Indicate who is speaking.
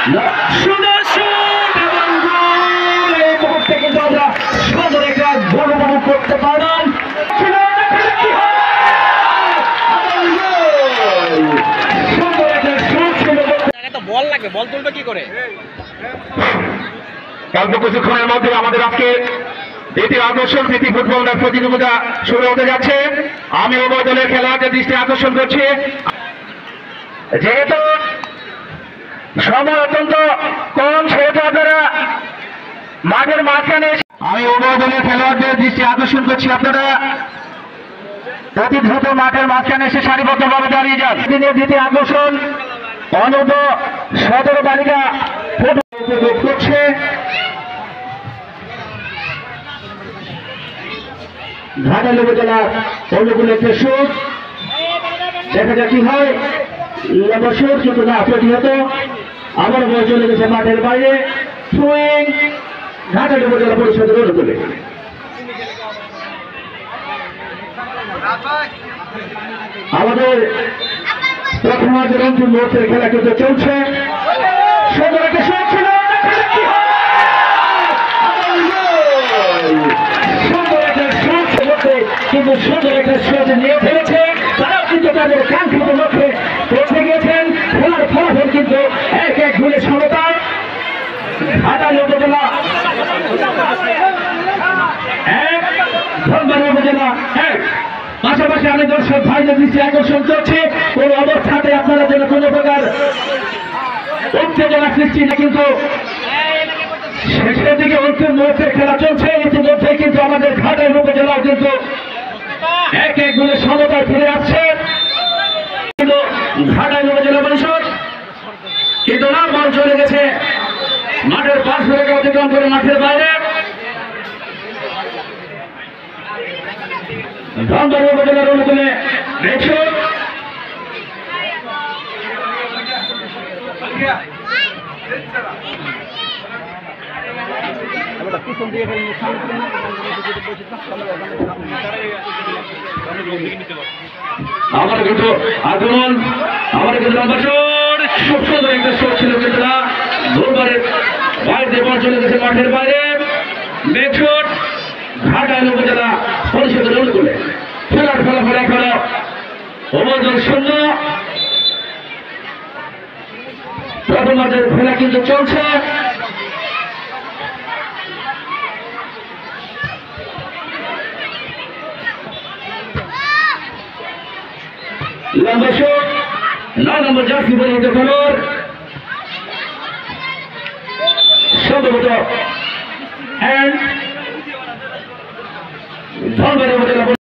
Speaker 1: সুন্দর শুট এবং গোল। এই মুহূর্তে কিন্তু আমরা সুন্দর একটা গোল উপভোগ করতে পারলাম। সুন্দর একটা শুট ছিল।
Speaker 2: বল লাগবে, বল তুলবে কি করে?
Speaker 3: অল্প কিছুক্ষণের মধ্যে আমাদের আজকে দ্বিতীয় আকর্ষণ প্রীতি ফুটবল প্রতিযোগিতা শুরু হতে যাচ্ছে। আমি উভয় দলের খেলোয়াড়দের দৃষ্টি আকর্ষণ করছি।
Speaker 1: যেহেতু সময় অত্যন্ত কম, সেহেতু আপনারা মাঠের মাঝখানে,
Speaker 3: আমি উভয় দলের খেলোয়াড়দের দৃষ্টি আকর্ষণ করছি, আপনারা
Speaker 1: অতি দ্রুত মাঠের মাঝখানে এসে সারিবদ্ধভাবে দাঁড়িয়ে যান। দিনের দ্বিতীয় আকর্ষণ অনূর্ধ্ব 17 বালিকা ফুটবল উপভোগ করছে। ঘাটাল উপজেলা অনুকূল একটা শুট, দেখা যাক কি হয়। লম্বা শুট কিন্তু না প্রতিহত, আবার বল চলে গেছে মাঠের বাইরে। সুইং ঘাটাল উপজেলা পরিষদের অনুকূলে। আমাদের প্রথমার্ধের অন্তিম মুহূর্তের খেলা কিন্তু চলছে। সুন্দর একটা শট ছিল, সুন্দর একটা শট করতে কিন্তু সুন্দর একটা শট নিয়ে ফেলেছে। তারাও কিন্তু তাদের কাঙ্ক্ষিত লক্ষ্যে পৌঁছে গিয়েছেন। খেলার ফলাফল কিন্তু 1-1 গোলে সমতা। ঘাটাল উপজেলা 1, ধনবাড়ী উপজেলা 1। পাশাপাশি আমি দর্শক ভাইদের দৃষ্টি আকর্ষণ করছি, কোন অবস্থাতে আপনারা যেন কোন প্রকার উত্তেজনা সৃষ্টি না, কিন্তু শেষের দিকে অন্তিম মুহূর্তের খেলা চলছে। ইতিমধ্যে কিন্তু আমাদের ঘাটাল উপজেলাও কিন্তু 1-1 গোলে সমতায় ফিরে আসছে। কিন্তু ঘাটাল উপজেলা পরিষদ কিন্তু না, বল চলে গেছে মাঠের পাশ থেকে অতিক্রম করে মাঠের বাইরে। ধনবাড়ী উপজেলার অনুকূলে দেখুন আমার কিন্তু আগমন, আমাদের কিন্তু লম্বা শট, খুব সুন্দর একটা শট ছিল কিন্তু না। ধনবাড়ির বাইরে বল চলে গেছে মাঠের বাইরে। বেকশট ঘাটাল উপজেলা পরিষদের অনুকূলে। খেলার ফলাফল এখনো ওভারজন 0। প্রথম মাঠের খেলা কিন্তু চলছে। লম্বা শট, 9 নম্বর জার্সি পরিহিত খেলোয়াড় সম্ভবত ধনবাড়ী উপজেলা